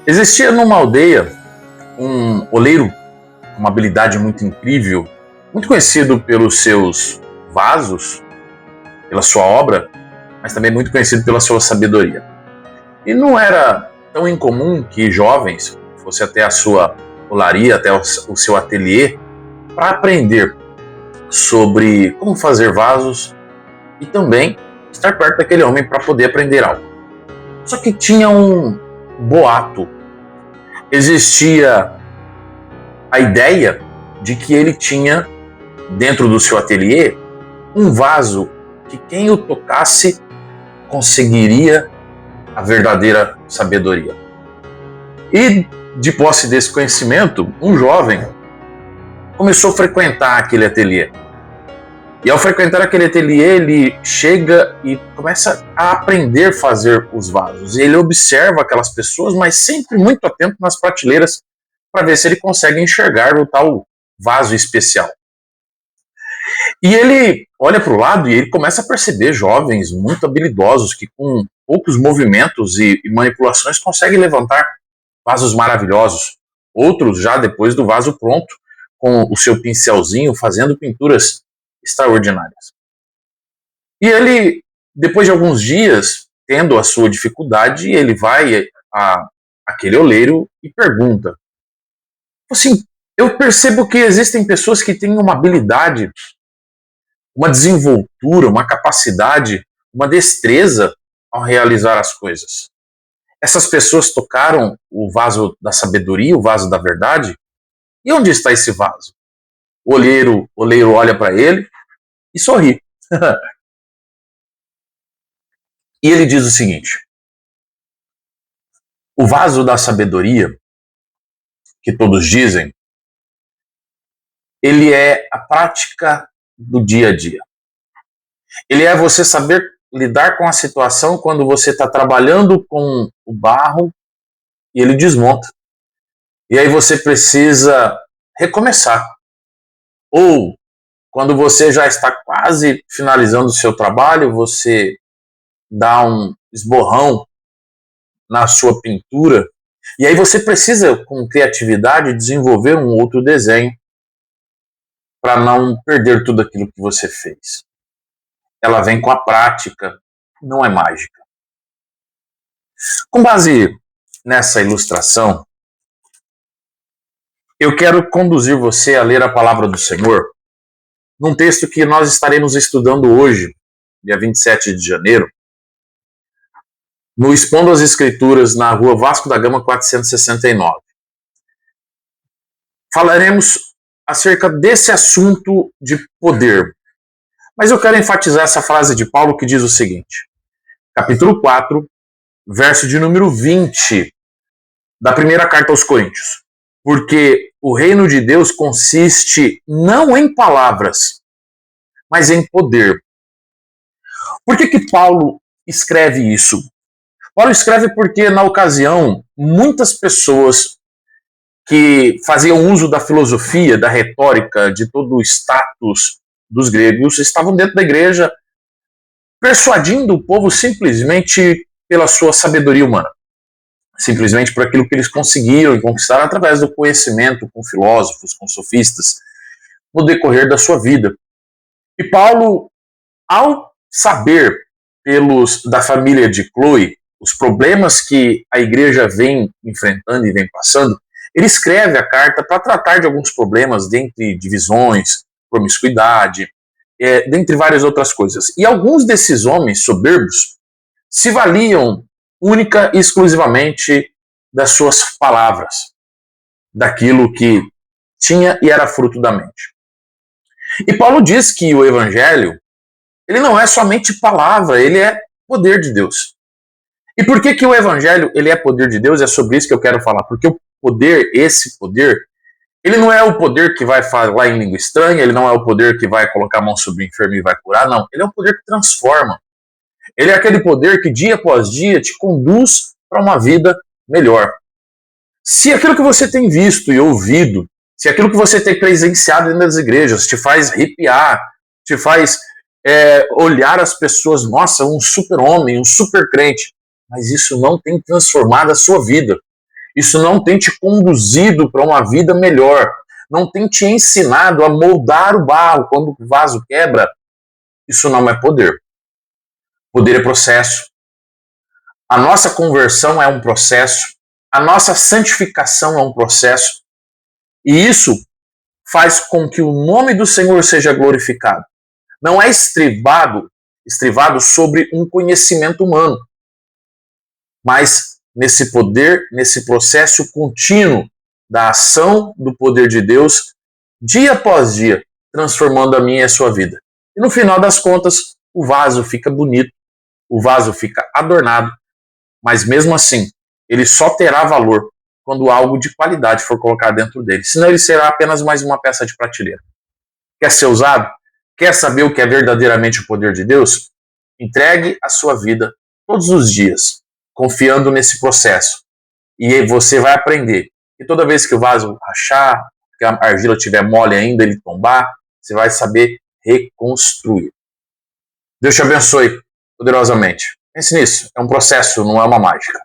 Existia numa aldeia um oleiro com uma habilidade muito incrível, muito conhecido pelos seus vasos, pela sua obra, mas também muito conhecido pela sua sabedoria. E não era tão incomum que jovens fossem até a sua olaria, até o seu ateliê, para aprender sobre como fazer vasos e também estar perto daquele homem para poder aprender algo. Só que tinha um boato. Existia a ideia de que ele tinha dentro do seu ateliê um vaso que quem o tocasse conseguiria a verdadeira sabedoria. E de posse desse conhecimento, um jovem começou a frequentar aquele ateliê. E ao frequentar aquele ateliê, ele chega e começa a aprender a fazer os vasos. E ele observa aquelas pessoas, mas sempre muito atento nas prateleiras para ver se ele consegue enxergar o tal vaso especial. E ele olha para o lado e ele começa a perceber jovens muito habilidosos que com poucos movimentos e manipulações conseguem levantar vasos maravilhosos. Outros já depois do vaso pronto, com o seu pincelzinho, fazendo pinturas extraordinárias. E ele, depois de alguns dias, tendo a sua dificuldade, ele vai àquele oleiro e pergunta: assim, eu percebo que existem pessoas que têm uma habilidade, uma desenvoltura, uma capacidade, uma destreza ao realizar as coisas. Essas pessoas tocaram o vaso da sabedoria, o vaso da verdade? E onde está esse vaso? O oleiro olha para ele e sorri. E ele diz o seguinte: o vaso da sabedoria, que todos dizem, ele é a prática do dia a dia. Ele é você saber lidar com a situação quando você está trabalhando com o barro e ele desmonta. E aí você precisa recomeçar. Ou, quando você já está quase finalizando o seu trabalho, você dá um esborrão na sua pintura, e aí você precisa, com criatividade, desenvolver um outro desenho para não perder tudo aquilo que você fez. Ela vem com a prática, não é mágica. Com base nessa ilustração, eu quero conduzir você a ler a palavra do Senhor num texto que nós estaremos estudando hoje, dia 27 de janeiro, no Expondo as Escrituras, na rua Vasco da Gama 469. Falaremos acerca desse assunto de poder. Mas eu quero enfatizar essa frase de Paulo que diz o seguinte, capítulo 4, verso de número 20, da primeira carta aos Coríntios. Porque o reino de Deus consiste não em palavras, mas em poder. Por que Paulo escreve isso? Paulo escreve porque, na ocasião, muitas pessoas que faziam uso da filosofia, da retórica, de todo o status dos gregos, estavam dentro da igreja persuadindo o povo simplesmente pela sua sabedoria humana. Simplesmente por aquilo que eles conseguiram e conquistaram através do conhecimento com filósofos, com sofistas, no decorrer da sua vida. E Paulo, ao saber da família de Chloe, os problemas que a igreja vem enfrentando e vem passando, ele escreve a carta para tratar de alguns problemas, dentre divisões, promiscuidade, dentre várias outras coisas. E alguns desses homens soberbos se valiam única e exclusivamente das suas palavras, daquilo que tinha e era fruto da mente. E Paulo diz que o evangelho, ele não é somente palavra, ele é poder de Deus. E por que o evangelho, ele é poder de Deus? É sobre isso que eu quero falar. Porque o poder, esse poder, ele não é o poder que vai falar em língua estranha, ele não é o poder que vai colocar a mão sobre o enfermo e vai curar, não. Ele é o poder que transforma. Ele é aquele poder que dia após dia te conduz para uma vida melhor. Se aquilo que você tem visto e ouvido, se aquilo que você tem presenciado dentro das igrejas te faz arrepiar, te faz olhar as pessoas, nossa, um super homem, um super crente, mas isso não tem transformado a sua vida. isso não tem te conduzido para uma vida melhor, não tem te ensinado a moldar o barro quando o vaso quebra, isso não é poder. Poder é processo. A nossa conversão é um processo, a nossa santificação é um processo, e isso faz com que o nome do Senhor seja glorificado. Não é estrivado sobre um conhecimento humano, mas nesse poder, nesse processo contínuo da ação do poder de Deus, dia após dia, transformando a minha e a sua vida. E no final das contas, o vaso fica bonito, o vaso fica adornado, mas mesmo assim, ele só terá valor quando algo de qualidade for colocado dentro dele. Senão ele será apenas mais uma peça de prateleira. Quer ser usado? Quer saber o que é verdadeiramente o poder de Deus? Entregue a sua vida todos os dias, confiando nesse processo. E aí você vai aprender. E toda vez que o vaso rachar, que a argila estiver mole ainda, ele tombar, você vai saber reconstruir. Deus te abençoe poderosamente. Pense nisso. É um processo, não é uma mágica.